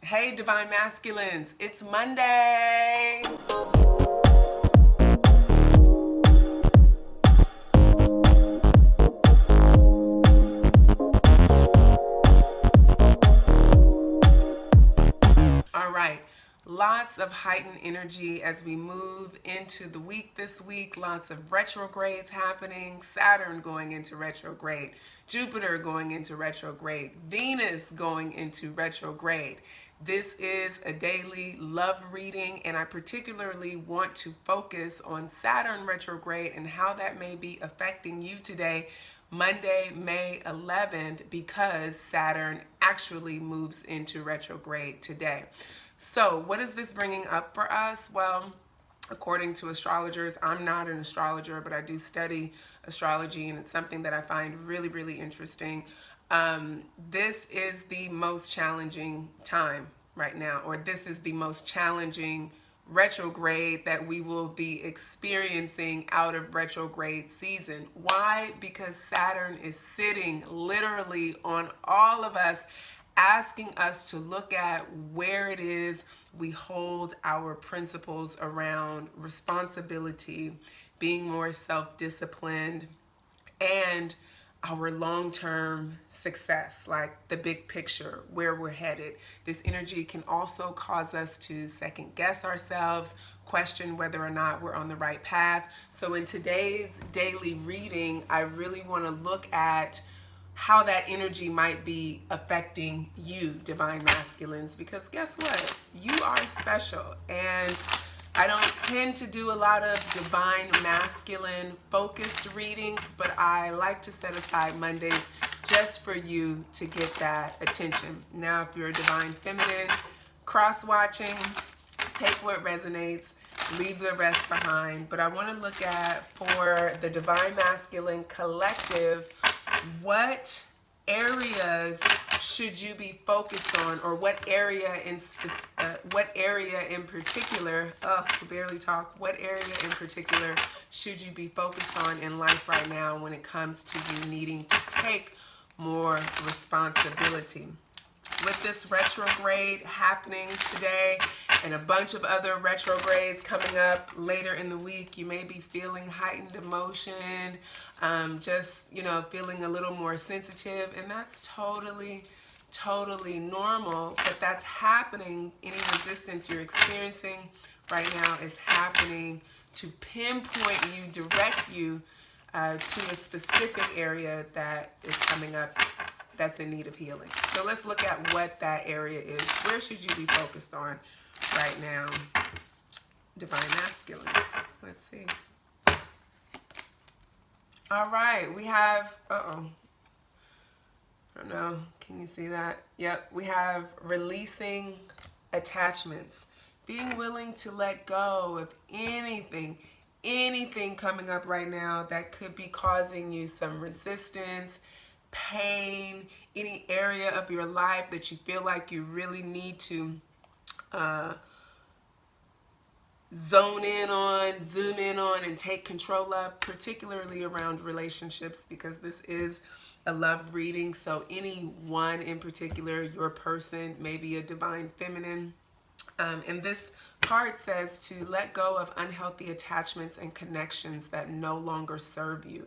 Hey, Divine Masculines, it's Monday. All right, lots of heightened energy as we move into the week this week. Lots of retrogrades happening. Saturn going into retrograde, Jupiter going into retrograde, Venus going into retrograde. This is a daily love reading, and I particularly want to focus on Saturn retrograde and how that may be affecting you today, Monday, May 11th, because Saturn actually moves into retrograde today. So, what is this bringing up for us? Well, according to astrologers, I'm not an astrologer, but I do study astrology, and it's something that I find really, really interesting. This is the most challenging time right now, or this is the most challenging retrograde that we will be experiencing out of retrograde season. Why? Because Saturn is sitting literally on all of us, asking us to look at where it is we hold our principles around responsibility, being more self-disciplined, and our long-term success, like the big picture, where we're headed. This energy can also cause us to second guess ourselves, question whether or not we're on the right path. So in today's daily reading, I really want to look at how that energy might be affecting you, Divine Masculines, because guess what? You are special. And I don't tend to do a lot of Divine Masculine focused readings, but I like to set aside Mondays just for you to get that attention. Now, if you're a Divine Feminine, cross-watching, take what resonates, leave the rest behind. But I want to look at, for the Divine Masculine collective, what areas should you be focused on, or what area in particular, I can barely talk, what area in particular should you be focused on in life right now when it comes to you needing to take more responsibility? With this retrograde happening today and a bunch of other retrogrades coming up later in the week, you may be feeling heightened emotion, just, feeling a little more sensitive, and that's totally normal, but that's happening. Any resistance you're experiencing right now is happening to pinpoint you, direct you to a specific area that is coming up that's in need of healing. So let's look at what that area is. Where should you be focused on right now, Divine Masculines? Let's see. All right, we have, I don't know, can you see that? Yep, we have releasing attachments. Being willing to let go of anything coming up right now that could be causing you some resistance, pain, any area of your life that you feel like you really need to zoom in on, and take control of, particularly around relationships, because this is a love reading. So anyone in particular, your person, maybe a Divine Feminine. And this card says to let go of unhealthy attachments and connections that no longer serve you.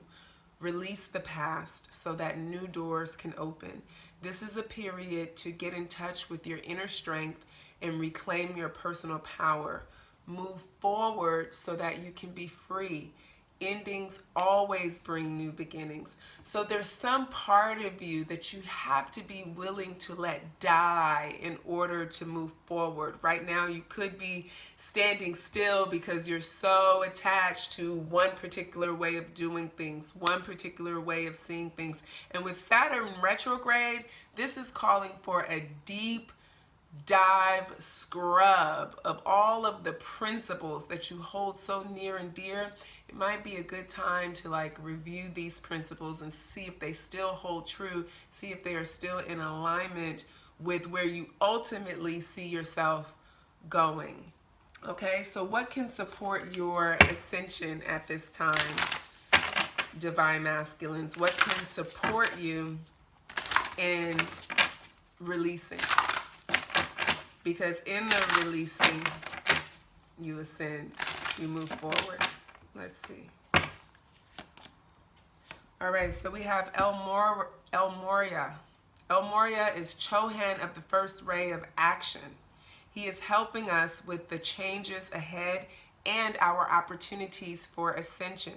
Release the past so that new doors can open. This is a period to get in touch with your inner strength and reclaim your personal power. Move forward so that you can be free. Endings always bring new beginnings. So there's some part of you that you have to be willing to let die in order to move forward. Right now, you could be standing still because you're so attached to one particular way of doing things, one particular way of seeing things. And with Saturn retrograde, this is calling for a deep dive scrub of all of the principles that you hold so near and dear. It might be a good time to review these principles and see if they still hold true, see if they are still in alignment with where you ultimately see yourself going. Okay, so what can support your ascension at this time, Divine Masculines? What can support you in releasing? because in the releasing, you ascend, you move forward. Let's see. All right, so we have El Moria. El Moria is Chohan of the first ray of action. He is helping us with the changes ahead and our opportunities for ascension.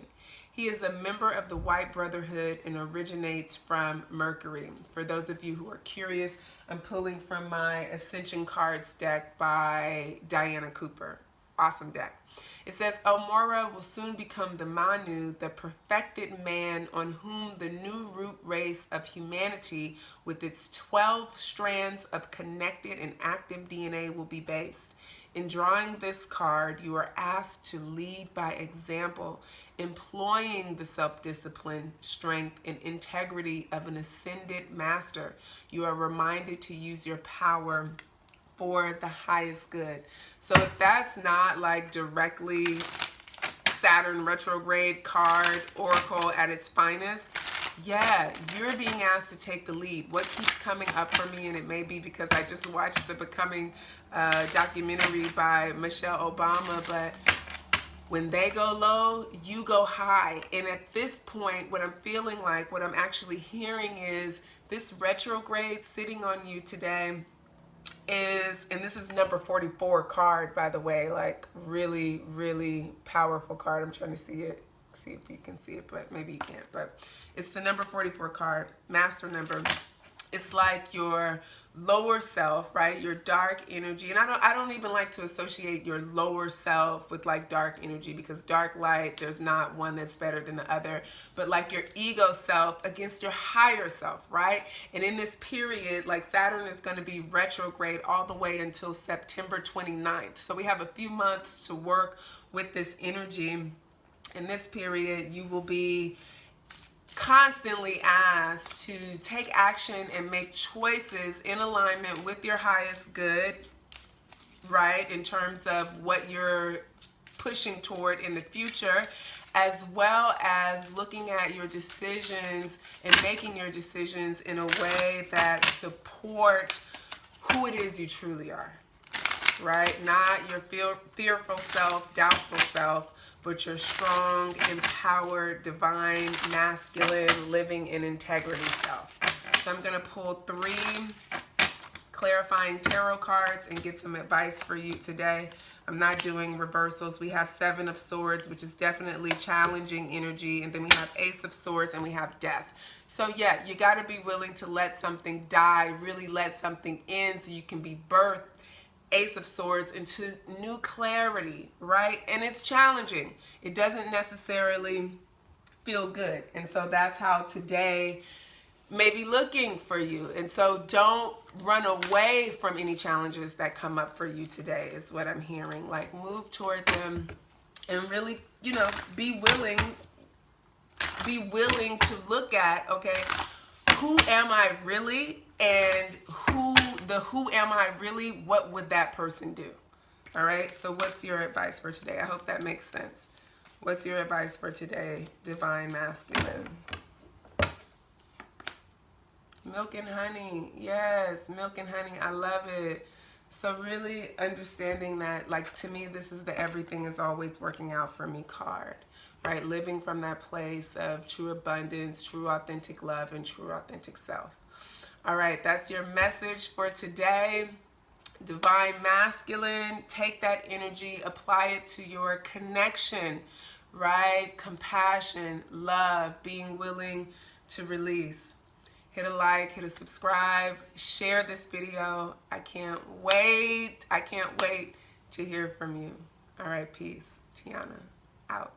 He is a member of the White Brotherhood and originates from Mercury. For those of you who are curious, I'm pulling from my Ascension Cards deck by Diana Cooper. Awesome deck. It says, Elmora will soon become the Manu, the perfected man on whom the new root race of humanity with its 12 strands of connected and active DNA will be based. In drawing this card, you are asked to lead by example, employing the self-discipline, strength, and integrity of an ascended master. You are reminded to use your power for the highest good. So if that's not like directly Saturn retrograde card oracle at its finest, yeah, you're being asked to take the lead. What keeps coming up for me, and it may be because I just watched the Becoming documentary by Michelle Obama, but when they go low, you go high. And at this point, what I'm feeling like, what I'm actually hearing is this retrograde sitting on you today is, and this is number 44 card, by the way, like really, really powerful card. I'm trying to see if you can see it, but maybe you can't. But it's the number 44 card, master number. It's like your lower self, right? Your dark energy. And I don't even like to associate your lower self with like dark energy, because dark light, there's not one that's better than the other, but like your ego self against your higher self, right? And in this period, like Saturn is going to be retrograde all the way until September 29th. So we have a few months to work with this energy. In this period, you will be constantly asked to take action and make choices in alignment with your highest good, right? In terms of what you're pushing toward in the future, as well as looking at your decisions and making your decisions in a way that support who it is you truly are, right? Not your fearful self, doubtful self, but your strong, empowered, divine, masculine, living in integrity self. So I'm going to pull 3 clarifying tarot cards and get some advice for you today. I'm not doing reversals. We have 7 of Swords, which is definitely challenging energy. And then we have Ace of Swords and we have Death. So yeah, you got to be willing to let something die, really let something in so you can be birthed, Ace of Swords, into new clarity, right? And it's challenging. It doesn't necessarily feel good. And so that's how today may be looking for you. And so don't run away from any challenges that come up for you today, is what I'm hearing. Like, move toward them and really, you know, be willing to look at, okay, who am I really? And who am I really? What would that person do? All right. So what's your advice for today? I hope that makes sense. What's your advice for today, Divine Masculine? Milk and honey. Yes, milk and honey. I love it. So really understanding that, like, to me, this is the everything is always working out for me card, right? Living from that place of true abundance, true authentic love, and true authentic self. All right, that's your message for today. Divine Masculine, take that energy, apply it to your connection, right? Compassion, love, being willing to release. Hit a like, hit a subscribe, share this video. I can't wait to hear from you. All right, peace. Tiana, out.